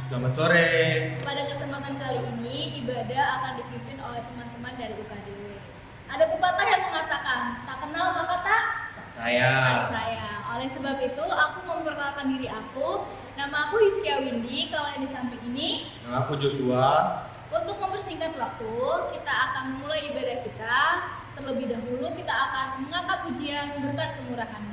Selamat sore. Pada kesempatan kali ini, ibadah akan dipimpin oleh teman-teman dari UKDW. Ada pepatah yang mengatakan, tak kenal maka tak sayang. Oleh sebab itu, aku memperkenalkan diri aku. Nama aku Hiskia Windy. Kalau yang di samping ini, Nama aku Joshua. untuk mempersingkat waktu, kita akan memulai ibadah kita. Terlebih dahulu, kita akan mengangkat pujian berkat kemurahan.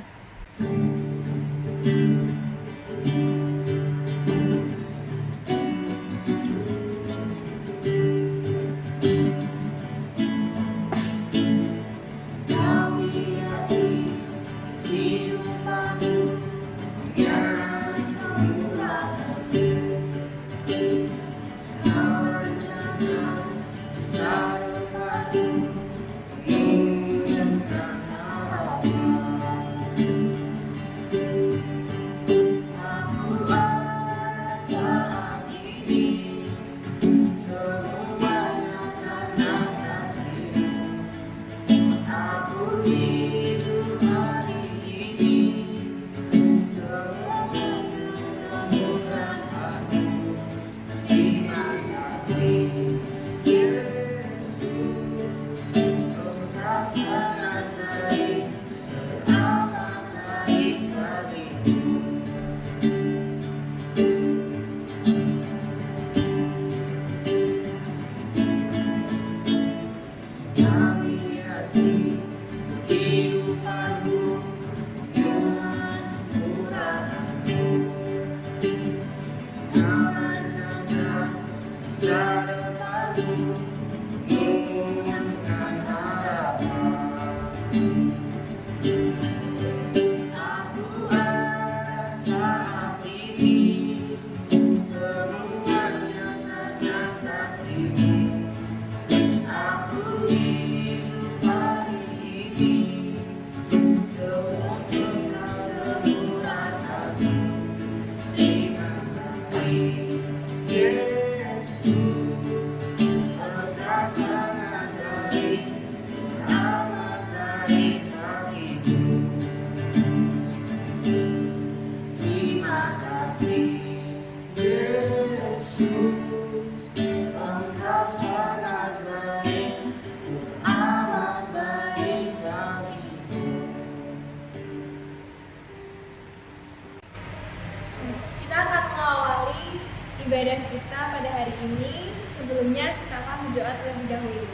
Kita akan mengawali ibadah kita pada hari ini. Sebelumnya kita akan berdoa terlebih dahulu.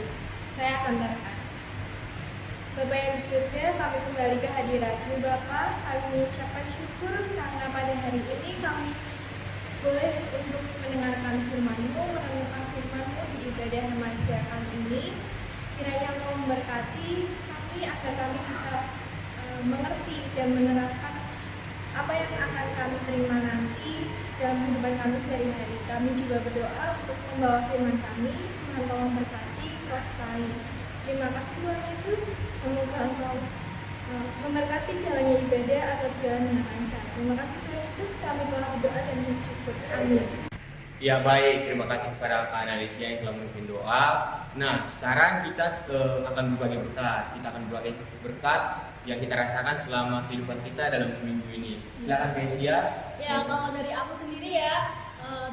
Saya akan berdoa. Bapak yang di surga, kami kembali ke hadirat-Mu Bapa. Kami mengucapkan syukur karena pada hari ini kami boleh untuk mendengarkan firman-Mu, merenungkan firman-Mu di ibadah remaja kali ini. Kiranya Engkau memberkati kami agar kami bisa mengerti dan menerapkan apa yang akan kami terima nanti dalam kehidupan kami sehari-hari. Kami juga berdoa untuk membawa firman kami. Tuhan tolong berkati, kuasai. Terima kasih Tuhan Yesus. Semoga Engkau memberkati jalannya ibadah agar berjalan dengan lancar. Terima kasih Tuhan Yesus. Kami telah berdoa dan bersyukur. Amin. Ya baik, terima kasih kepada Kak Analisia yang telah memimpin doa. Nah, sekarang kita akan berbagi berkat. Kita akan berbagi berkat yang kita rasakan selama kehidupan kita dalam seminggu ini. Silakan Kak Isia. Ya, kalau dari aku sendiri ya,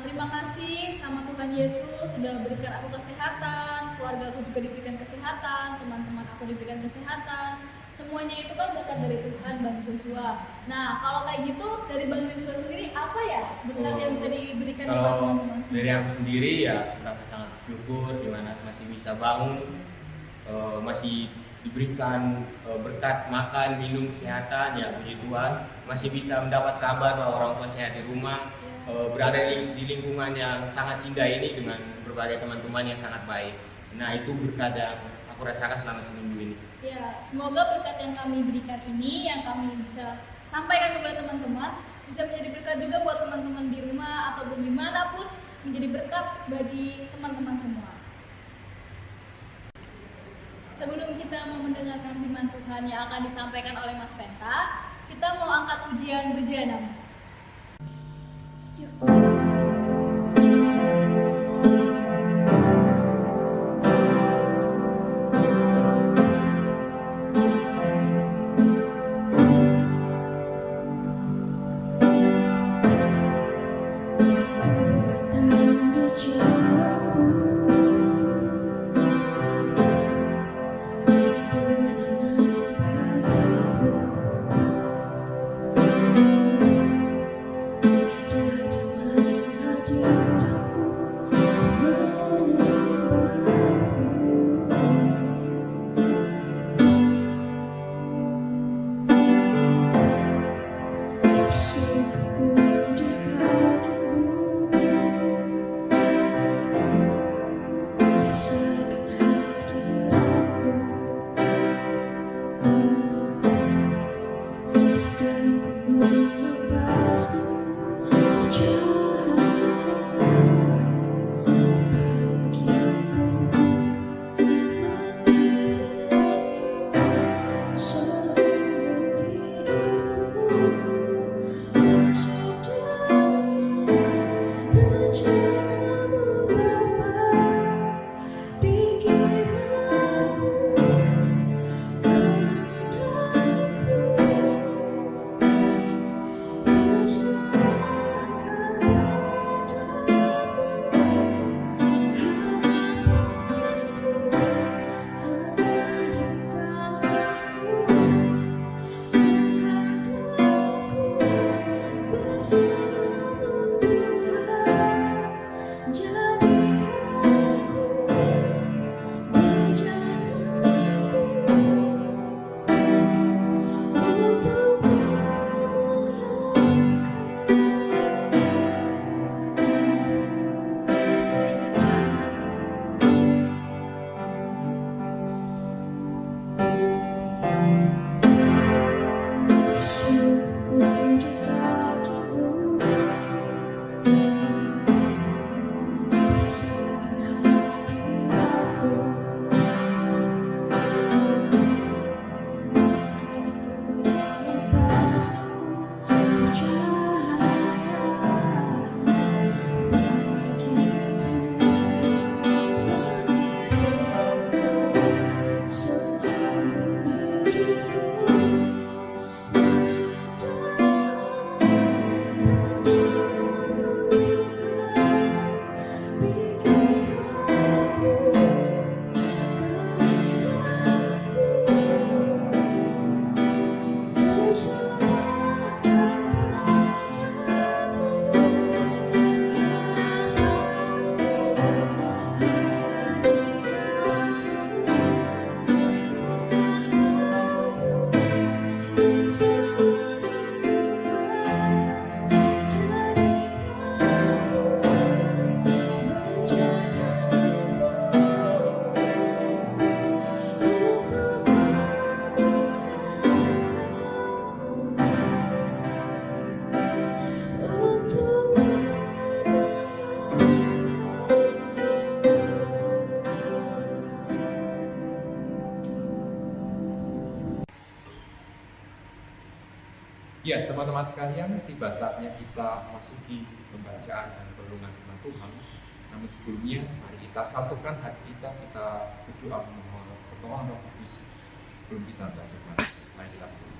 terima kasih sama Tuhan Yesus sudah berikan aku kesehatan, keluarga aku juga diberikan kesehatan, teman-teman aku diberikan kesehatan. Semuanya itu kan berkat dari Tuhan, Bang Joshua. Nah, kalau kayak gitu dari Bang Joshua sendiri apa ya berkat yang bisa diberikan kepada Kalau teman-teman semua? dari aku sendiri ya merasa sangat bersyukur dimana masih bisa bangun, masih diberikan berkat makan, minum, kesehatan, ya puji Tuhan. Masih bisa mendapat kabar bahwa orang tua sehat di rumah, berada di lingkungan yang sangat indah ini dengan berbagai teman-teman yang sangat baik. Nah, itu berkat yang aku rasakan selama seminggu ini. Ya, semoga berkat yang kami berikan ini, yang kami bisa sampaikan kepada teman-teman, bisa menjadi berkat juga buat teman-teman di rumah ataupun dimanapun, menjadi berkat bagi teman-teman semua. Sebelum kita mau mendengarkan firman Tuhan yang akan disampaikan oleh Mas Venta, kita mau angkat pujian bejana. teman-teman sekalian, tiba saatnya kita masuki pembacaan dan perenungan firman Tuhan. Namun sebelumnya, mari kita satukan hati kita berdoa memohon pertolongan Roh Kudus sebelum kita baca firman. Mari kita berdoa.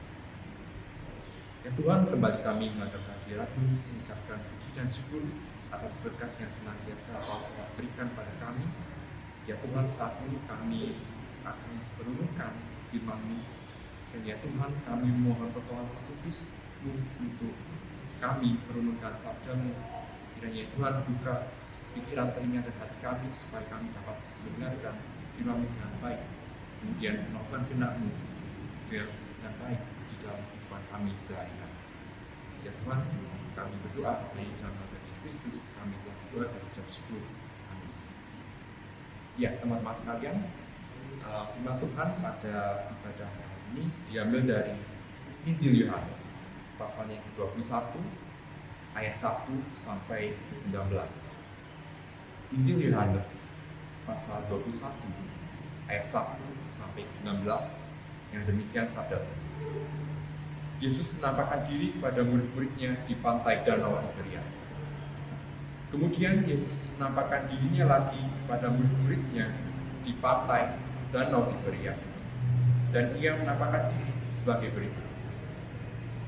Ya Tuhan, kembali kami menghadap hadirat-Mu, mengucapkan puji dan syukur atas berkat yang senantiasa Kau berikan pada kami. Ya Tuhan, saat ini kami akan merenungkan firman-Mu. Dan ya Tuhan, kami mohon pertolongan Roh Kudus-Mu untuk kami merenungkan sabda-Mu. Kiranya Tuhan buka pikiran, telinga, dan hati kami supaya kami dapat mendengarkan firman-Mu dengan baik, kemudian melakukan kehendak-Mu dengan baik di dalam kehidupan kami sehari-hari. Ya Tuhan, kami berdoa melalui dalam nama Yesus Kristus, kami telah berdoa dan ucap syukur. Amin. Ya teman-teman sekalian, firman Tuhan pada ibadah ini diambil dari Injil Yohanes pasalnya ke-21 ayat 1 sampai 19. Injil Yohanes pasal 21 ayat 1 sampai 19 yang demikian sabda Tuhan. Yesus menampakkan diri kepada murid-muridnya di pantai Danau Tiberias. Kemudian Yesus menampakkan dirinya lagi kepada murid-muridnya di pantai Danau Tiberias. Dan ia menampakkan diri sebagai berikut.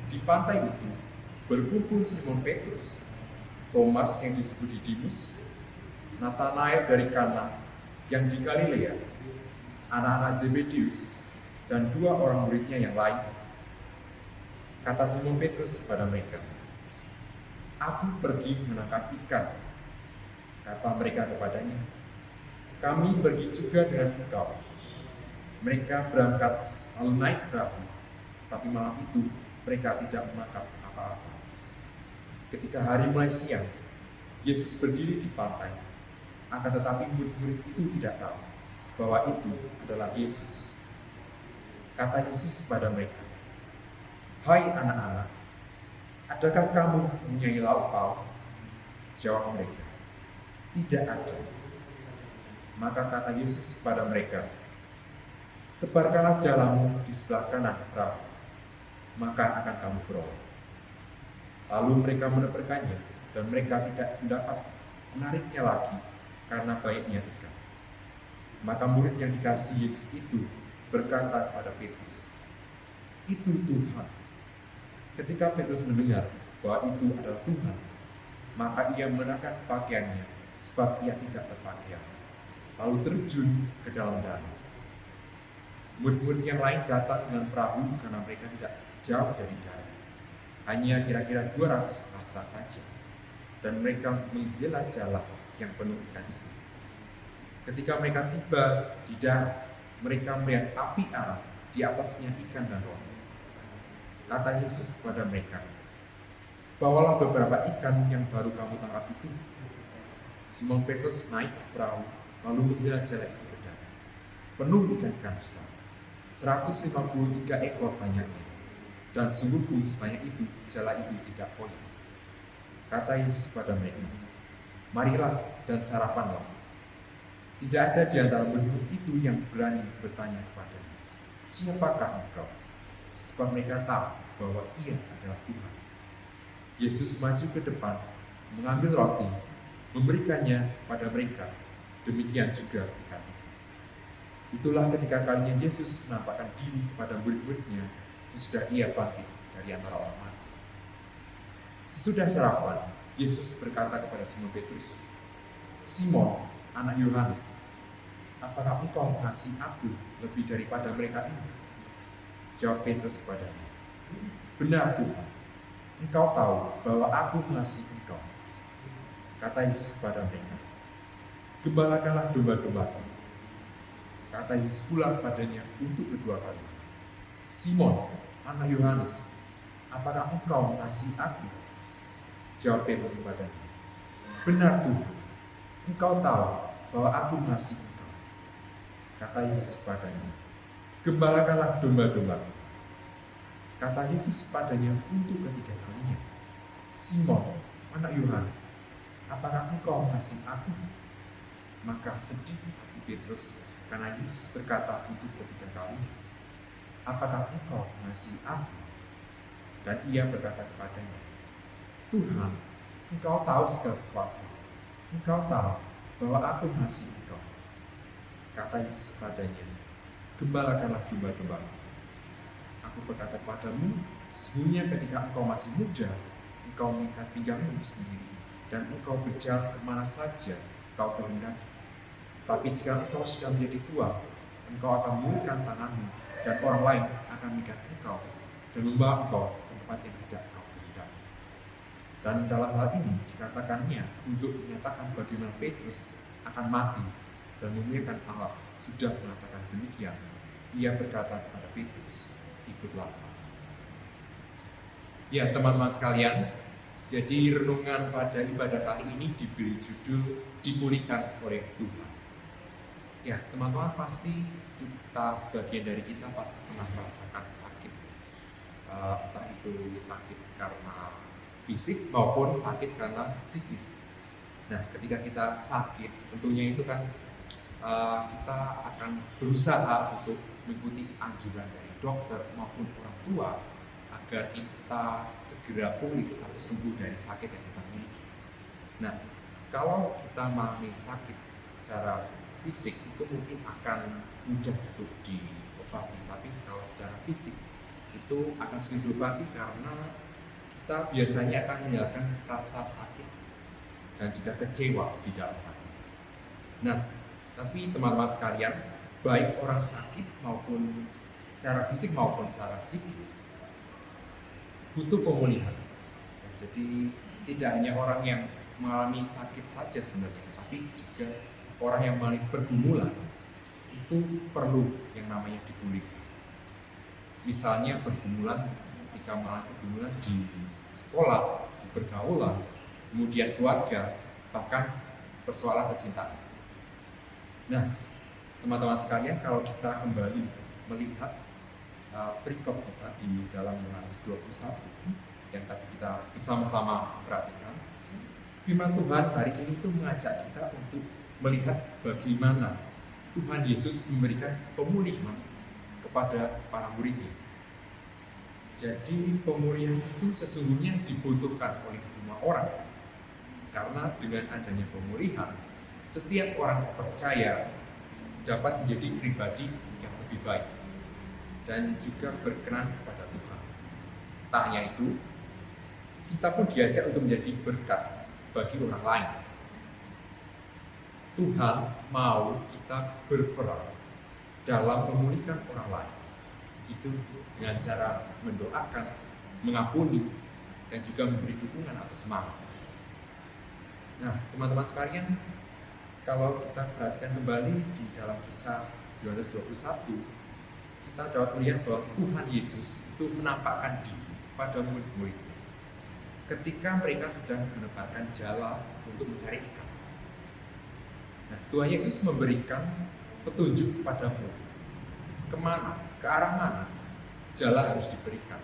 Di pantai itu berkumpul Simon Petrus, Thomas yang disebut Didimus, Nathanael dari Kana yang di Galilea, anak-anak Zebedius, dan 2 orang muridnya yang lain. Kata Simon Petrus kepada mereka, "Aku pergi menangkap ikan." Kata mereka kepadanya, "Kami pergi juga dengan engkau." Mereka berangkat lalu naik perahu, tapi malam itu mereka tidak menangkap apa-apa. Ketika hari mulai siang, Yesus berdiri di pantai, akan tetapi murid-murid itu tidak tahu bahwa itu adalah Yesus. Kata Yesus kepada mereka, "Hai anak-anak, adakah kamu mempunyai lauk pauk?" Jawab mereka, "Tidak ada." Maka kata Yesus kepada mereka, "Tebarkanlah jalamu di sebelah kanan perahu, maka akan kamu beroleh." Lalu mereka menebarkannya, dan mereka tidak dapat menariknya lagi karena banyaknya ikan. Maka murid yang dikasihi Yesus itu berkata kepada Petrus, "Itu Tuhan." Ketika Petrus mendengar bahwa itu adalah Tuhan, maka ia mengenakan pakaiannya sebab ia tidak berpakaian, lalu terjun ke dalam danau. Murid-murid yang lain datang dengan perahu karena mereka tidak jauh dari darat, hanya kira-kira 200 hasta saja, dan mereka menjelajah yang penuh ikan itu. Ketika mereka tiba di darat, mereka melihat api arang di atasnya ikan dan roti. Kata Yesus kepada mereka, "Bawalah beberapa ikan yang baru kamu tangkap itu." Simon Petrus naik ke perahu, lalu menjelajah itu ke darat, penuh ikan-ikan besar, 153 ekor banyaknya, dan sungguh pun sebanyak itu jala itu tidak koyak. Kata Yesus kepada mereka, "Marilah dan sarapanlah." Tidak ada di antara murid itu yang berani bertanya kepadanya, "Siapakah engkau?" Sebab mereka tahu bahwa ia adalah Tuhan. Yesus maju ke depan, mengambil roti, memberikannya pada mereka, demikian juga ikan itu. Itulah ketika kalinya Yesus menampakkan diri kepada murid-muridnya sesudah ia bangkit dari antara orang mati. Sesudah sarapan, Yesus berkata kepada Simon Petrus, "Simon, anak Yohanes, apakah engkau mengasihi aku lebih daripada mereka ini?" Jawab Petrus kepadanya, "Benar Tuhan, engkau tahu bahwa aku mengasihi engkau." Kata Yesus kepada mereka, "Gembalakanlah domba-dombaku." Kata Yesus pula kepadanya untuk kedua kali, "Simon, anak Yohanes, apakah engkau mengasihi aku?" Jawab Petrus kepadanya, "Benar Tuhan, engkau tahu bahwa aku mengasihi engkau." Kata Yesus kepadanya, "Gembalakanlah domba-dombaku." Kata Yesus kepadanya untuk ketiga kalinya, "Simon, anak Yohanes, apakah engkau mengasihi aku?" Maka sedih hati Petrus karena Yesus berkata untuk ketiga kalinya, "Apakah engkau mengasihi aku?" Dan ia berkata kepadanya, Tuhan, Engkau tahu segala sesuatu. Engkau tahu bahwa aku mengasihi Engkau. Kata Yesus kepadanya, gembalakanlah domba-domba. Aku berkata kepadamu, sesungguhnya ketika engkau masih muda, engkau mengikat pinggangmu sendiri, dan engkau berjalan kemana saja kau kehendaki. Tapi jika engkau sudah menjadi tua, engkau akan mengulurkan tanganmu, dan orang lain akan mengikat engkau, dan membawa engkau ke tempat yang tidak engkau kehendaki. Dan dalam hal ini dikatakannya untuk menyatakan bagaimana Petrus akan mati dan memuliakan Allah. Sudah mengatakan demikian, ia berkata kepada Petrus, ikutlah aku. Ya teman-teman sekalian, jadi renungan pada ibadah kali ini diberi judul dipulihkan oleh Tuhan. Ya teman-teman, pasti kita, sebagian dari kita pasti pernah merasakan sakit, entah itu sakit karena fisik maupun sakit karena psikis. Nah ketika kita sakit, tentunya itu kan kita akan berusaha untuk mengikuti anjuran dari dokter maupun orang tua agar kita segera pulih atau sembuh dari sakit yang kita miliki. Nah, kalau kita mengalami sakit secara fisik itu mungkin akan mudah untuk diobati, tapi kalau secara fisik itu akan sulit diobati karena kita biasanya akan meninggalkan rasa sakit dan juga kecewa di dalam hati. Nah, tapi teman-teman sekalian, baik orang sakit maupun secara fisik maupun secara psikis butuh pemulihan. Jadi tidak hanya orang yang mengalami sakit saja sebenarnya, tapi juga orang yang mengalami pergumulan itu perlu yang namanya dipulihkan. Misalnya pergumulan ketika mengalami pergumulan di sekolah, di pergaulan, kemudian keluarga, bahkan persoalan percintaan. Nah, teman-teman sekalian, kalau kita kembali melihat perikop kita di dalam Yohanes 21 yang tadi kita bersama-sama perhatikan, firman Tuhan hari ini itu mengajak kita untuk melihat bagaimana Tuhan Yesus memberikan pemulihan kepada para muridnya. Jadi pemulihan itu sesungguhnya dibutuhkan oleh semua orang, karena dengan adanya pemulihan setiap orang percaya dapat menjadi pribadi yang lebih baik dan juga berkenan kepada Tuhan. Tak hanya itu, kita pun diajak untuk menjadi berkat bagi orang lain. Tuhan mau kita berperan dalam memulihkan orang lain. Itu dengan cara mendoakan, mengampuni, dan juga memberi dukungan atau semangat. Nah, teman-teman sekalian, kalau kita perhatikan kembali di dalam kisah Yohanes 21, kita dapat melihat bahwa Tuhan Yesus itu menampakkan diri pada murid-muridnya ketika mereka sedang menebarkan jala untuk mencari ikan. Nah, Tuhan Yesus memberikan petunjuk kepada murid kemana, ke arah mana jala harus diberikan,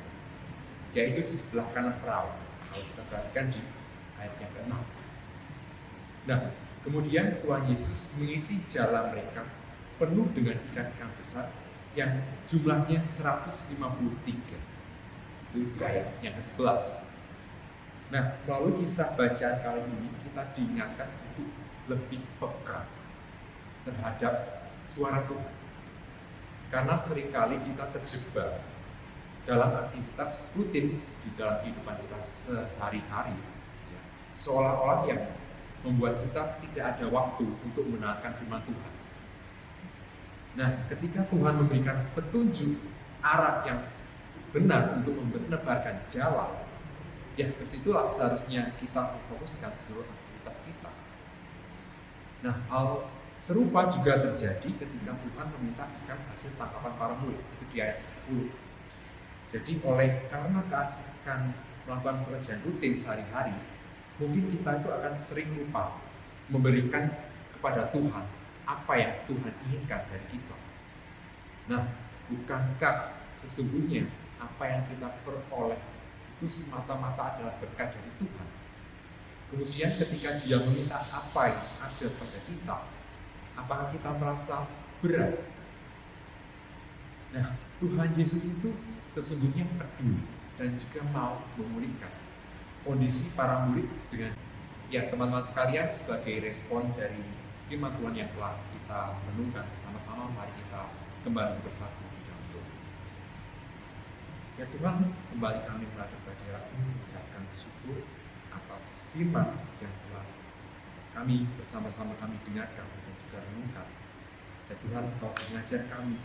yaitu di sebelah kanan perahu. Kalau kita perhatikan di ayat yang ke-6. Nah, kemudian Tuhan Yesus mengisi jala mereka penuh dengan ikan-ikan besar yang jumlahnya 153. Itu di ayat yang ke-11. Nah, melalui kisah bacaan kali ini kita diingatkan untuk lebih peka terhadap suara Tuhan. Karena seringkali kita terjebak dalam aktivitas rutin di dalam kehidupan kita sehari-hari, seolah-olah yang membuat kita tidak ada waktu untuk mendengarkan firman Tuhan. Nah, ketika Tuhan memberikan petunjuk arah yang benar untuk menebarkan jalan, ya kesitulah seharusnya kita memfokuskan seluruh aktivitas kita. Nah, hal serupa juga terjadi ketika Tuhan meminta ikan hasil tangkapan para murid, itu di ayat 10. Jadi karena keasikan melakukan pekerjaan rutin sehari-hari, mungkin kita itu akan sering lupa memberikan kepada Tuhan apa yang Tuhan inginkan dari kita. Nah, bukankah sesungguhnya apa yang kita peroleh itu semata-mata adalah berkat dari Tuhan? Kemudian ketika Dia meminta apa yang ada pada kita, apakah kita merasa berat? Nah, Tuhan Yesus itu sesungguhnya peduli dan juga mau memulihkan kondisi para murid dengan ya teman-teman sekalian, sebagai respon dari firman Tuhan yang telah kita renungkan bersama-sama, mari kita kembali bersatu di dalam doa. Ya Tuhan, kembali kami menghadap hadirat-Mu mengucapkan syukur atas firman yang telah kami bersama-sama kami dengarkan dan juga renungkan. Ya Tuhan, Engkau mengajar kami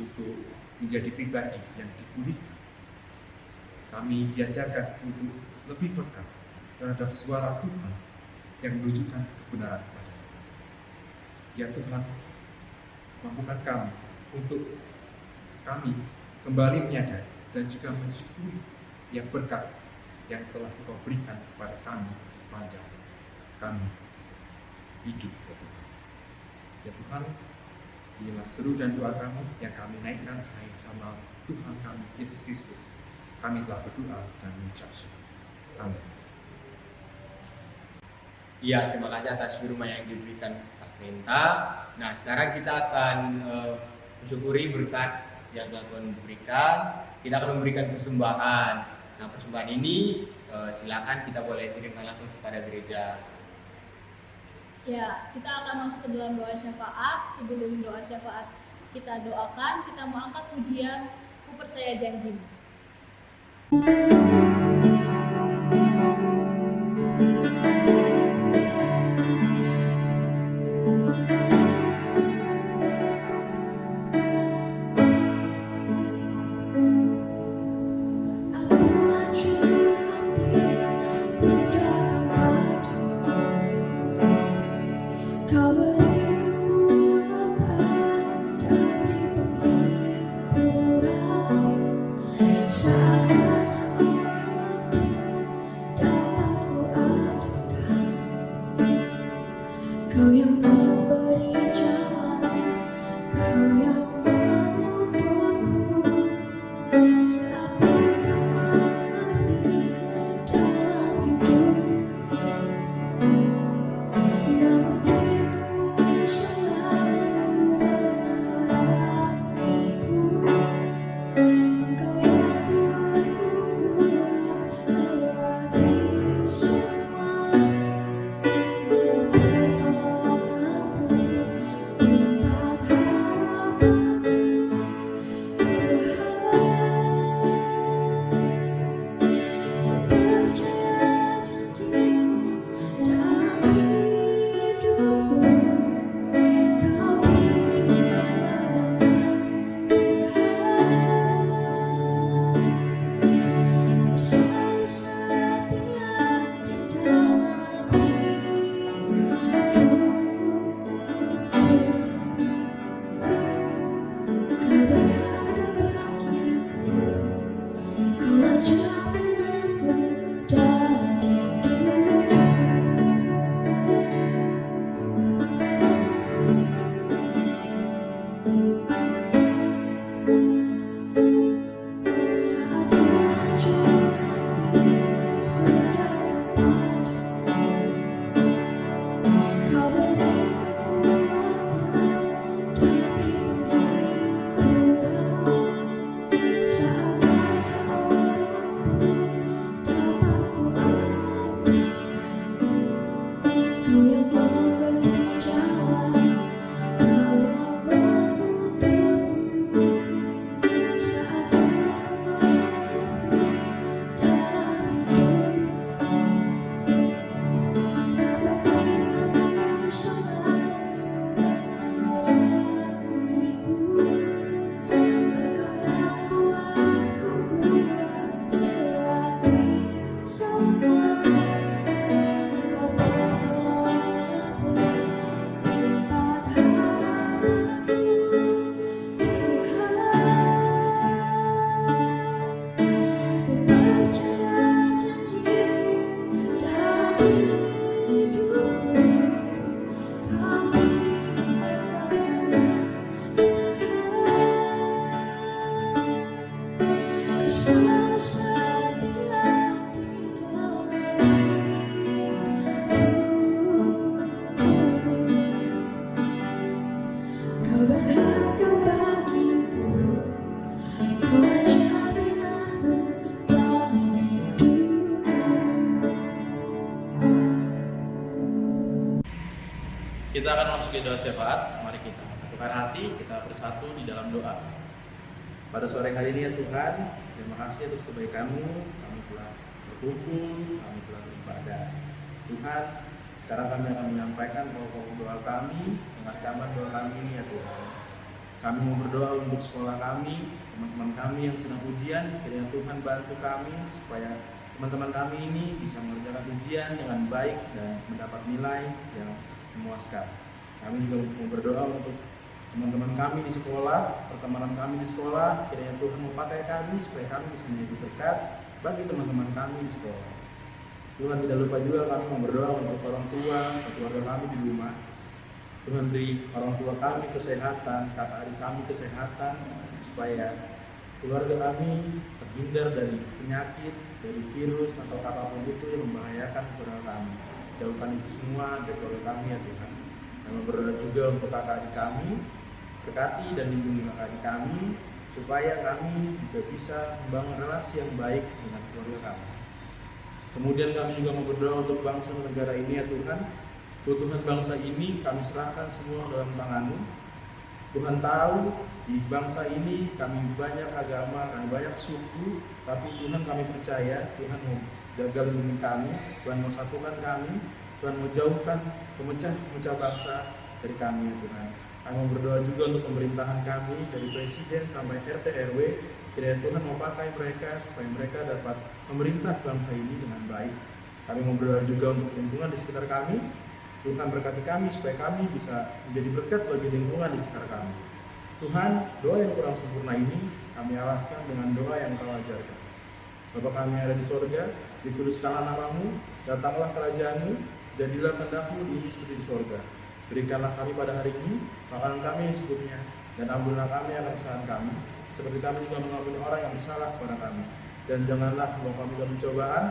untuk menjadi pribadi yang dipulihkan. Kami diajarkan untuk lebih peka terhadap suara Tuhan yang menunjukkan kebenaran kepada kita. Ya Tuhan, mampukan kami untuk kami kembali menyadari dan juga mensyukuri setiap berkat yang telah Engkau berikan kepada kami sepanjang kami hidup, ya Tuhan. Ya Tuhan, inilah seru dan doa kami yang kami naikkan hanya karena Tuhan kami Yesus Kristus. Kami telah berdoa dan mengucap syukur. Amin. Iya, terima kasih atas firman yang diberikan Pak Penta. Nah, sekarang kita akan mensyukuri berkat yang Tuhan berikan. Kita akan memberikan persembahan. Nah, persembahan ini silakan kita boleh kirimkan langsung kepada gereja. Ya, kita akan masuk ke dalam doa syafaat. Sebelum doa syafaat kita doakan, kita mau angkat pujian Ku Percaya Janjimu. Kau beri kekuatan dan beri penghiburan saat seorang Kita akan masuk ke doa syafaat. Mari kita satukan hati, kita bersatu di dalam doa. Pada sore hari ini ya Tuhan, terima kasih atas kebaikan-Mu. Kami telah berkumpul, kami telah beribadah. Tuhan, sekarang kami akan menyampaikan pokok doa kami, mengajarkan doa kami ini ya Tuhan. Kami mau berdoa untuk sekolah kami, teman-teman kami yang sedang ujian. Kiranya Tuhan bantu kami supaya teman-teman kami ini bisa mengerjakan ujian dengan baik dan mendapat nilai yang memuaskan. Kami juga mau berdoa untuk teman-teman kami di sekolah, pertemanan kami di sekolah. Kiranya Tuhan memakai kami supaya kami bisa menjadi berkat bagi teman-teman kami di sekolah. Tuhan, tidak lupa juga kami mau berdoa untuk orang tua, keluarga kami di rumah. Tuhan, beri orang tua kami kesehatan, kakak adik kami kesehatan, supaya keluarga kami terhindar dari penyakit, dari virus atau apapun itu yang membahayakan keluarga kami. Jauhkan itu semua dari keluarga kami ya Tuhan. Kami berdoa juga untuk kakak adik kami, berkati dan lindungi kakak adik kami, supaya kami juga bisa membangun relasi yang baik dengan keluarga kami. Kemudian kami juga mau berdoa untuk bangsa dan negara ini ya Tuhan. Tuhan, bangsa ini kami serahkan semua dalam tangan-Mu. Tuhan tahu di bangsa ini kami banyak agama, kami banyak suku, tapi Tuhan kami percaya Tuhan mau jaga lindungi kami, Tuhan mau satukan kami, Tuhan mau jauhkan pemecah bangsa dari kami ya Tuhan. Kami mau berdoa juga untuk pemerintahan kami dari presiden sampai RT RW. Kiranya Tuhan mau pakai mereka supaya mereka dapat memerintah bangsa ini dengan baik. Kami mau berdoa juga untuk lingkungan di sekitar kami. Tuhan berkati kami supaya kami bisa menjadi berkat bagi lingkungan di sekitar kami. Tuhan, doa yang kurang sempurna ini kami alaskan dengan doa yang Kau ajarkan. Bapa kami yang ada di sorga, dikuduskanlah nama-Mu, datanglah kerajaan-Mu, jadilah kehendak-Mu di bumi seperti di sorga. Berikanlah kami pada hari ini makanan kami yang secukupnya, dan ampunilah kami akan kesalahan kami, seperti kami juga mengampuni orang yang bersalah kepada kami. Dan janganlah membawa kami dalam pencobaan,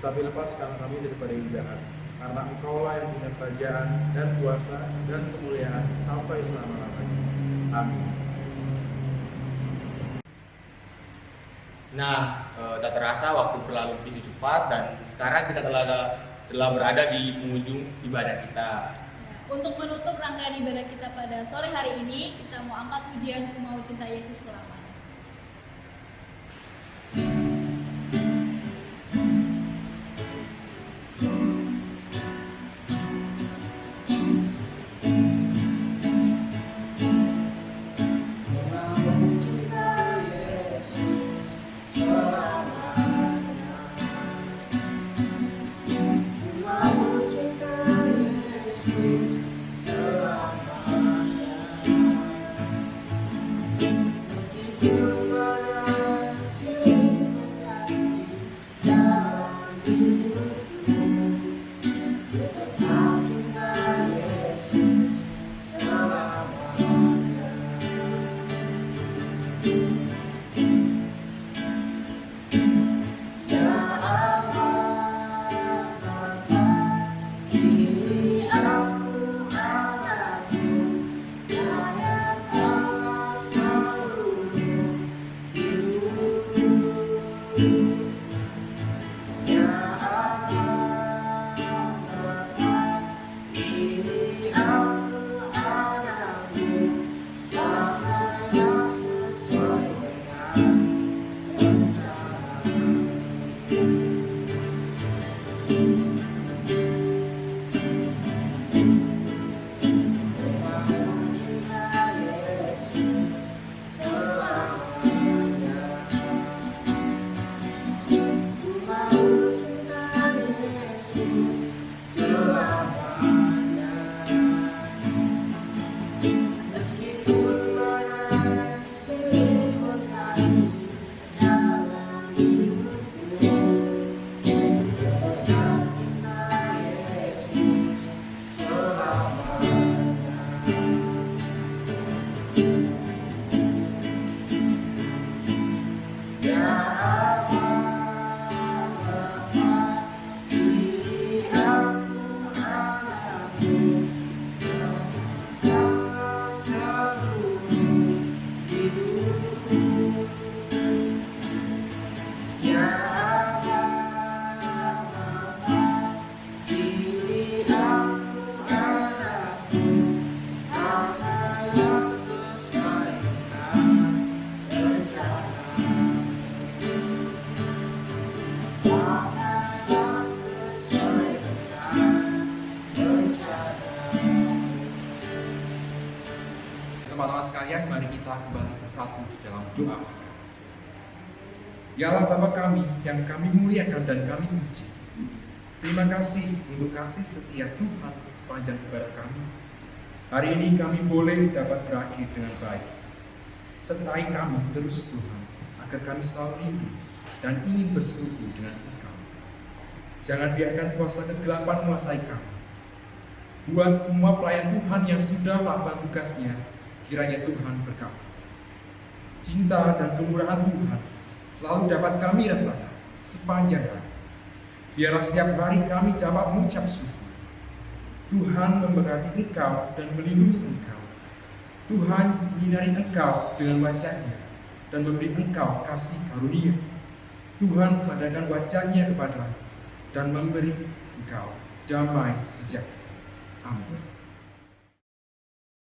tetapi lepaskanlah kami daripada yang jahat. Karena Engkaulah yang punya kerajaan dan kuasa dan kemuliaan sampai selama-lamanya. Amin. Nah, tak terasa waktu berlalu begitu cepat dan sekarang kita telah berada di penghujung ibadah kita. Untuk menutup rangkaian ibadah kita pada sore hari ini, kita mau angkat pujian Ku Mau Cinta Yesus Selamanya. Meski teman-teman sekalian, mari kita kembali bersatu di dalam doa. Ya Allah Bapa kami yang kami muliakan dan kami puji. Terima kasih untuk kasih setia Tuhan sepanjang ibadah kami. Hari ini kami boleh dapat berakhir dengan baik. Sertai kami terus Tuhan, agar kami selalu rindu dan ingin bersekutu dengan Engkau. Jangan biarkan kuasa kegelapan menguasai kami. Buat semua pelayan Tuhan yang sudah melakukan tugasnya, kiranya Tuhan berkati. Cinta dan kemurahan Tuhan selalu dapat kami rasakan sepanjang hari. Biarlah setiap hari kami dapat mengucap syukur. Tuhan memberkati Engkau dan melindungi Engkau. Tuhan menyinari Engkau dengan wajah-Nya dan memberi Engkau kasih karunia. Tuhan mengadakan wajah-Nya kepadamu dan memberi Engkau damai sejahtera. Amin.